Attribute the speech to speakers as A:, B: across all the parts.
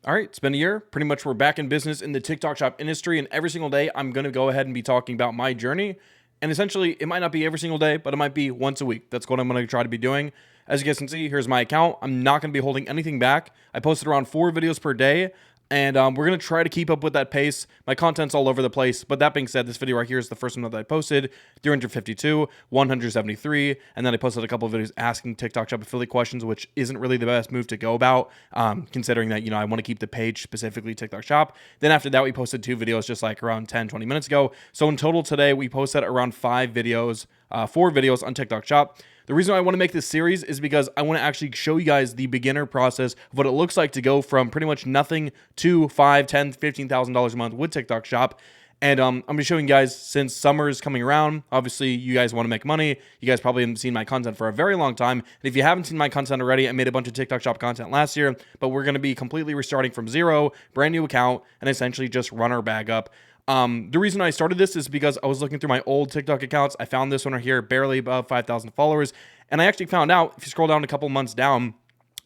A: All right, it's been a year. Pretty much we're back in business in the TikTok shop industry, and every single day I'm going to go ahead and be talking about my journey. And essentially, it might not be every single day, but it might be once a week. That's what I'm going to try to be doing. As you guys can see, here's my account. I'm not going to be holding anything back. I posted around 4 videos per day. And we're going to try to keep up with that pace. My content's all over the place. But that being said, this video right here is the first one that I posted. 352, 173. And then I posted a couple of videos asking TikTok shop affiliate questions, which isn't really the best move to go about, considering that, I want to keep the page specifically TikTok shop. Then after that, we posted 2 videos just like around 10, 20 minutes ago. So in total today, we posted around 4 videos on TikTok shop. The reason I want to make this series is because I want to actually show you guys the beginner process of what it looks like to go from pretty much nothing to $5,000, $10,000, $15,000 a month with TikTok shop. And I'm going to be showing you guys, since summer is coming around, obviously you guys want to make money. You guys probably haven't seen my content for a very long time. And if you haven't seen my content already, I made a bunch of TikTok shop content last year, but we're going to be completely restarting from zero, brand new account, and essentially just run our bag up. The reason I started this is because I was looking through my old TikTok accounts. I found this one right here, barely above 5,000 followers. And I actually found out, if you scroll down a couple months down,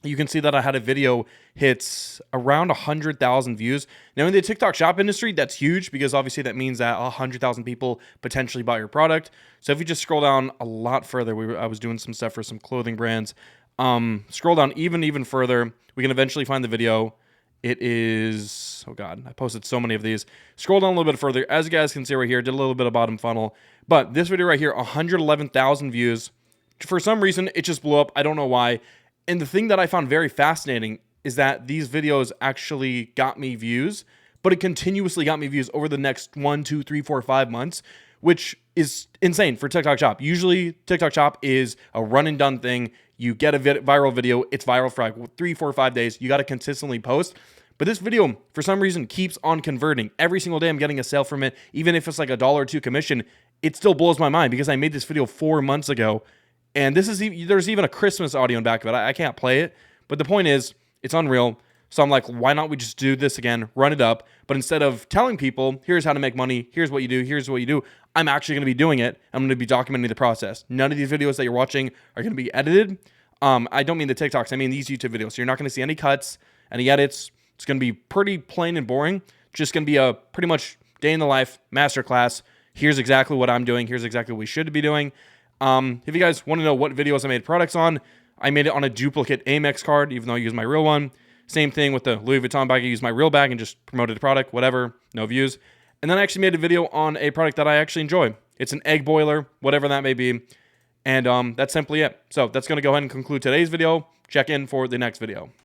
A: you can see that I had a video hits around 100,000 views. Now in the TikTok shop industry, that's huge because obviously that means that 100,000 people potentially bought your product. So if you just scroll down a lot further, I was doing some stuff for some clothing brands. Scroll down even further, we can eventually find the video. It is, oh God, I posted so many of these. Scroll down a little bit further. As you guys can see right here, did a little bit of bottom funnel. But this video right here, 111,000 views. For some reason, it just blew up. I don't know why. And the thing that I found very fascinating is that these videos actually got me views, but it continuously got me views over the next 1, 2, 3, 4, 5 months, which is insane for TikTok shop. Usually TikTok shop is a run and done thing. You get a viral video, it's viral for like 3, 4, 5 days. You got to consistently post. But this video, for some reason, keeps on converting. Every single day I'm getting a sale from it. Even if it's like $1 or $2 commission, it still blows my mind because I made this video 4 months ago. And there's even a Christmas audio in back of it. I can't play it. But the point is, it's unreal. So I'm like, why not we just do this again, run it up. But instead of telling people, here's how to make money, here's what you do, I'm actually going to be doing it. I'm going to be documenting the process. None of these videos that you're watching are going to be edited. I don't mean the TikToks. I mean these YouTube videos. So you're not going to see any cuts, any edits. It's going to be pretty plain and boring. Just going to be a pretty much day in the life masterclass. Here's exactly what I'm doing. Here's exactly what we should be doing. If you guys want to know what videos I made products on, I made it on a duplicate Amex card, even though I used my real one. Same thing with the Louis Vuitton bag. I used my real bag and just promoted the product, whatever, no views. And then I actually made a video on a product that I actually enjoy. It's an egg boiler, whatever that may be. And that's simply it. So that's going to go ahead and conclude today's video. Check in for the next video.